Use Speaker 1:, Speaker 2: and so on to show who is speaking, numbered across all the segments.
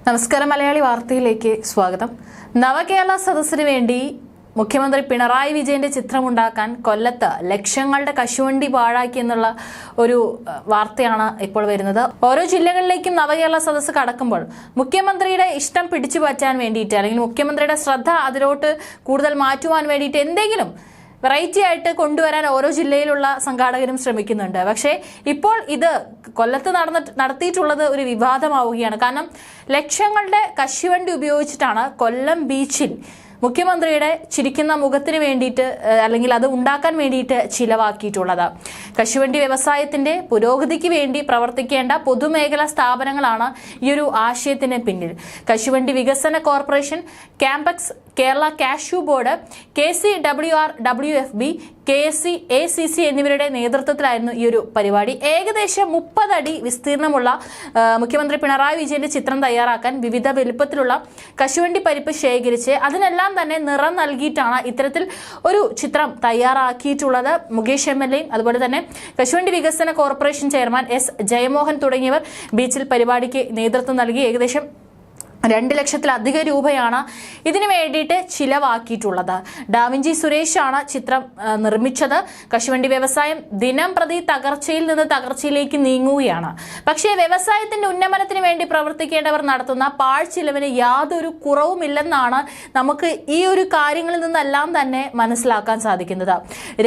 Speaker 1: നമസ്കാരം. മലയാളി വാർത്തയിലേക്ക് സ്വാഗതം. നവകേരള സദസ്സിന് വേണ്ടി മുഖ്യമന്ത്രി പിണറായി വിജയന്റെ ചിത്രമുണ്ടാക്കാൻ കൊല്ലത്ത് ലക്ഷങ്ങളുടെ കശുവണ്ടി പാഴാക്കി എന്നുള്ള ഒരു വാർത്തയാണ് ഇപ്പോൾ വരുന്നത്. ഓരോ ജില്ലകളിലേക്കും നവകേരള സദസ്സ് കടക്കുമ്പോൾ മുഖ്യമന്ത്രിയുടെ ഇഷ്ടം പിടിച്ചു പറ്റാൻ വേണ്ടിയിട്ട് അല്ലെങ്കിൽ മുഖ്യമന്ത്രിയുടെ ശ്രദ്ധ അതിലോട്ട് കൂടുതൽ മാറ്റുവാൻ വേണ്ടിയിട്ട് എന്തെങ്കിലും വെറൈറ്റി ആയിട്ട് കൊണ്ടുവരാൻ ഓരോ ജില്ലയിലുള്ള സംഘാടകരും ശ്രമിക്കുന്നുണ്ട്. പക്ഷേ ഇപ്പോൾ ഇത് കൊല്ലത്ത് നടത്തിയിട്ടുള്ളത് ഒരു വിവാദമാവുകയാണ്. കാരണം ലക്ഷങ്ങളുടെ കശുവണ്ടി ഉപയോഗിച്ചിട്ടാണ് കൊല്ലം ബീച്ചിൽ മുഖ്യമന്ത്രിയുടെ ചിരിക്കുന്ന മുഖത്തിന് വേണ്ടിയിട്ട് അല്ലെങ്കിൽ അത് ഉണ്ടാക്കാൻ വേണ്ടിയിട്ട് ചിലവാക്കിയിട്ടുള്ളത്. കശുവണ്ടി വ്യവസായത്തിന്റെ പുരോഗതിക്ക് വേണ്ടി പ്രവർത്തിക്കേണ്ട പൊതുമേഖലാ സ്ഥാപനങ്ങളാണ് ഈ ഒരു ആശയത്തിന് പിന്നിൽ. കശുവണ്ടി വികസന corporation, CAPEX, Kerala cashew board, KCWR-WFB, KSC, ACC എന്നിവരുടെ നേതൃത്വത്തിലായിരുന്നു ഈ ഒരു പരിപാടി. ഏകദേശം 30 അടി വിസ്തീർണമുള്ള മുഖ്യമന്ത്രി പിണറായി വിജയന്റെ ചിത്രം തയ്യാറാക്കാൻ വിവിധ വലുപ്പത്തിലുള്ള കശുവണ്ടി പരിപ്പ് ശേഖരിച്ച് അതിനെല്ലാം തന്നെ നിറം നൽകിയിട്ടാണ് ഇത്തരത്തിൽ ഒരു ചിത്രം തയ്യാറാക്കിയിട്ടുള്ളത്. മുകേഷ് MLA അതുപോലെ തന്നെ കശുവണ്ടി വികസന കോർപ്പറേഷൻ ചെയർമാൻ S. ജയമോഹൻ തുടങ്ങിയവർ ബീച്ചിൽ പരിപാടിക്ക് നേതൃത്വം നൽകി. ഏകദേശം 2 ലക്ഷത്തിലധികം രൂപയാണ് ഇതിനു വേണ്ടിയിട്ട് ചിലവാക്കിയിട്ടുള്ളത്. ഡാവിഞ്ചി സുരേഷാണ് ചിത്രം നിർമ്മിച്ചത്. കശുവണ്ടി വ്യവസായം ദിനം പ്രതി തകർച്ചയിൽ നിന്ന് തകർച്ചയിലേക്ക് നീങ്ങുകയാണ്. പക്ഷേ വ്യവസായത്തിന്റെ ഉന്നമനത്തിന് വേണ്ടി പ്രവർത്തിക്കേണ്ടവർ നടത്തുന്ന പാഴ്ചിലവിന് യാതൊരു കുറവുമില്ലെന്നാണ് നമുക്ക് ഈ ഒരു കാര്യങ്ങളിൽ നിന്നെല്ലാം തന്നെ മനസ്സിലാക്കാൻ സാധിക്കുന്നത്.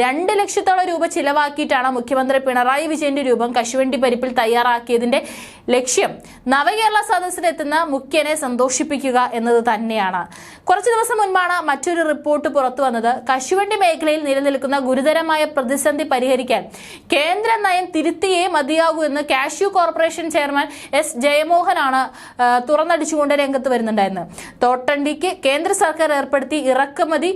Speaker 1: 2 ലക്ഷത്തോളം രൂപ ചിലവാക്കിയിട്ടാണ് മുഖ്യമന്ത്രി പിണറായി വിജയന്റെ രൂപം കശുവണ്ടി പരിപ്പിൽ തയ്യാറാക്കിയതിന്റെ ലക്ഷ്യം നവകേരള സദസ്സിലെത്തുന്ന മുഖ്യനെ സന്തോഷിപ്പിക്കുക എന്നത് തന്നെയാണ്. കുറച്ചു ദിവസം മുൻപാണ് മറ്റൊരു റിപ്പോർട്ട് പുറത്തു വന്നത്. കശുവണ്ടി മേഖലയിൽ നിലനിൽക്കുന്ന ഗുരുതരമായ പ്രതിസന്ധി പരിഹരിക്കാൻ കേന്ദ്ര നയം തിരുത്തിയേ മതിയാകൂ എന്ന് കാഷ്യൂ കോർപ്പറേഷൻ ചെയർമാൻ S. ജയമോഹനാണ് തുറന്നടിച്ചുകൊണ്ട് രംഗത്ത് വരുന്നുണ്ടായിരുന്നത്. തോട്ടണ്ടിക്ക് കേന്ദ്ര സർക്കാർ ഏർപ്പെടുത്തി ഇറക്കുമതി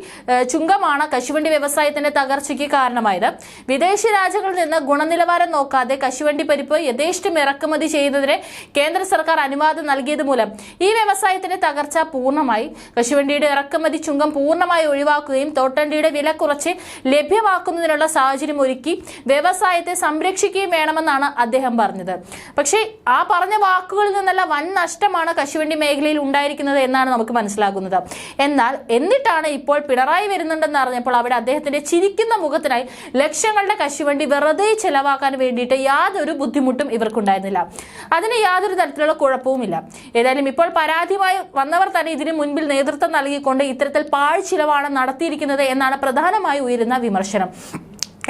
Speaker 1: ചുങ്കമാണ് കശുവണ്ടി വ്യവസായത്തിന്റെ തകർച്ചയ്ക്ക് കാരണമായത്. വിദേശ രാജ്യങ്ങളിൽ നിന്ന് ഗുണനിലവാരം നോക്കാതെ കശുവണ്ടി പരിപ്പ് യഥേഷ്ടം ഇറക്കുമതി ചെയ്യുന്നതിന് കേന്ദ്ര സർക്കാർ അനുവാദം നൽകിയത് മൂലം ഈ വ്യവസായത്തിന്റെ തകർച്ച പൂർണ്ണമായി. കശുവണ്ടിയുടെ ഇറക്കുമതി ചുങ്കം പൂർണ്ണമായി ഒഴിവാക്കുകയും തോട്ടണ്ടിയുടെ വില കുറച്ച് ലഭ്യമാക്കുന്നതിനുള്ള സാഹചര്യം ഒരുക്കി വ്യവസായത്തെ സംരക്ഷിക്കുകയും വേണമെന്നാണ് അദ്ദേഹം പറഞ്ഞത്. പക്ഷേ ആ പറഞ്ഞ വാക്കുകളിൽ നിന്നല്ല വൻ നഷ്ടമാണ് കശുവണ്ടി മേഖലയിൽ ഉണ്ടായിരിക്കുന്നത് എന്നാണ് നമുക്ക് മനസ്സിലാകുന്നത്. എന്നാൽ എന്നിട്ടാണ് ഇപ്പോൾ പിണറായി വരുന്നുണ്ടെന്ന് അറിഞ്ഞപ്പോൾ അവിടെ അദ്ദേഹത്തിന്റെ ചിരിക്കുന്ന മുഖത്തിനായി ലക്ഷങ്ങളുടെ കശുവണ്ടി വെറുതെ ചെലവാക്കാൻ വേണ്ടിയിട്ട് യാതൊരു ബുദ്ധിമുട്ടും ഇവർക്കുണ്ടായിരുന്നില്ല. അതിന് യാതൊരു തരത്തിലുള്ള കുഴപ്പവുമില്ല. ഏതായാലും ഇപ്പോൾ പരാതിയുമായി വന്നവർ തന്നെ ഇതിനു മുൻപിൽ നേതൃത്വം നൽകിക്കൊണ്ട് ഇത്തരത്തിൽ പാഴ്ചിലവാണ് നടത്തിയിരിക്കുന്നത് എന്നാണ് പ്രധാനമായി ഉയരുന്ന വിമർശനം.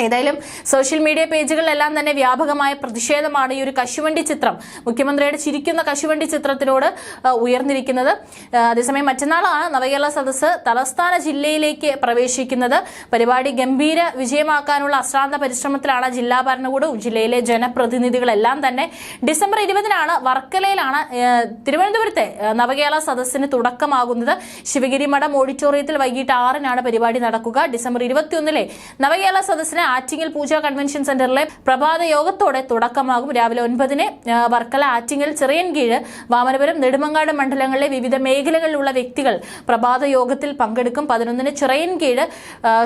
Speaker 1: ഏതായാലും സോഷ്യൽ മീഡിയ പേജുകളിലെല്ലാം തന്നെ വ്യാപകമായ പ്രതിഷേധമാണ് ഈ ഒരു കശുവണ്ടി ചിത്രം, മുഖ്യമന്ത്രിയുടെ ചിരിക്കുന്ന കശുവണ്ടി ചിത്രത്തിനോട് ഉയർന്നിരിക്കുന്നത്. അതേസമയം മറ്റന്നാളാണ് നവകേരള സദസ്സ് തലസ്ഥാന ജില്ലയിലേക്ക് പ്രവേശിക്കുന്നത്. പരിപാടി ഗംഭീര വിജയമാക്കാനുള്ള അശ്രാന്ത പരിശ്രമത്തിലാണ് ജില്ലാ ഭരണകൂടവും ജില്ലയിലെ ജനപ്രതിനിധികളെല്ലാം തന്നെ. ഡിസംബർ 20-നാണ് വർക്കലയിലാണ് തിരുവനന്തപുരത്തെ നവകേരള സദസ്സിന് തുടക്കമാകുന്നത്. ശിവഗിരി മഠം ഓഡിറ്റോറിയത്തിൽ വൈകിട്ട് 6-നാണ് പരിപാടി നടക്കുക. ഡിസംബർ 21-ലെ നവകേരള സദസ്സിന് ആറ്റിങ്ങൽ പൂജ കൺവെൻഷൻ സെന്ററിലെ പ്രഭാത യോഗത്തോടെ തുടക്കമാകും. രാവിലെ 9-ന് വർക്കല, ആറ്റിങ്ങൽ, ചിറയൻകീഴ്, വാമനപുരം, നെടുമങ്ങാട് മണ്ഡലങ്ങളിലെ വിവിധ മേഖലകളിലുള്ള വ്യക്തികൾ പ്രഭാത യോഗത്തിൽ പങ്കെടുക്കും. 11-ന് ചിറയൻകീഴ്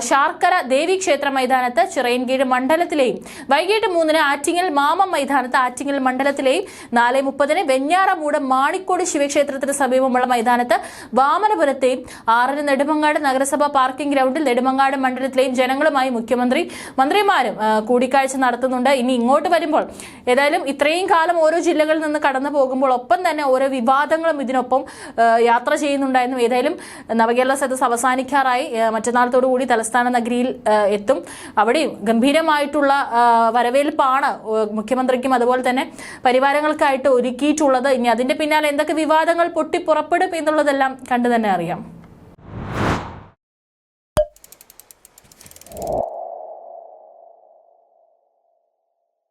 Speaker 1: ശാർക്കര ദേവീക്ഷേത്ര മൈതാനത്ത് ചിറയൻകീഴ് മണ്ഡലത്തിലെയും, വൈകിട്ട് 3-ന് ആറ്റിങ്ങൽ മാമം മൈതാനത്ത് ആറ്റിങ്ങൽ മണ്ഡലത്തിലെയും, 4:30-ന് വെഞ്ഞാറമൂട് മാണിക്കോട് ശിവക്ഷേത്രത്തിന് സമീപമുള്ള മൈതാനത്ത് വാമനപുരത്തെയും, 6-ന് നെടുമങ്ങാട് നഗരസഭ പാർക്കിംഗ് ഗ്രൗണ്ടിൽ നെടുമങ്ങാട് മണ്ഡലത്തിലെയും ജനങ്ങളുമായി മന്ത്രിമാരും കൂടിക്കാഴ്ച നടത്തുന്നുണ്ട്. ഇനി ഇങ്ങോട്ട് വരുമ്പോൾ ഏതായാലും ഇത്രയും കാലം ഓരോ ജില്ലകളിൽ നിന്ന് കടന്നു പോകുമ്പോൾ ഒപ്പം തന്നെ ഓരോ വിവാദങ്ങളും ഇതിനൊപ്പം യാത്ര ചെയ്യുന്നുണ്ടായിരുന്നു. ഏതായാലും നവകേരള സദസ്സ് അവസാനിക്കാറായി. മറ്റന്നാളത്തോടു കൂടി തലസ്ഥാന നഗരിയിൽ എത്തും. അവിടെയും ഗംഭീരമായിട്ടുള്ള വരവേൽപ്പാണ് മുഖ്യമന്ത്രിക്കും അതുപോലെ തന്നെ പരിവാരങ്ങൾക്കായിട്ട് ഒരുക്കിയിട്ടുള്ളത്. ഇനി അതിന്റെ പിന്നാലെ എന്തൊക്കെ വിവാദങ്ങൾ പൊട്ടിപ്പുറപ്പെടും എന്നുള്ളതെല്ലാം കണ്ടു തന്നെ അറിയാം.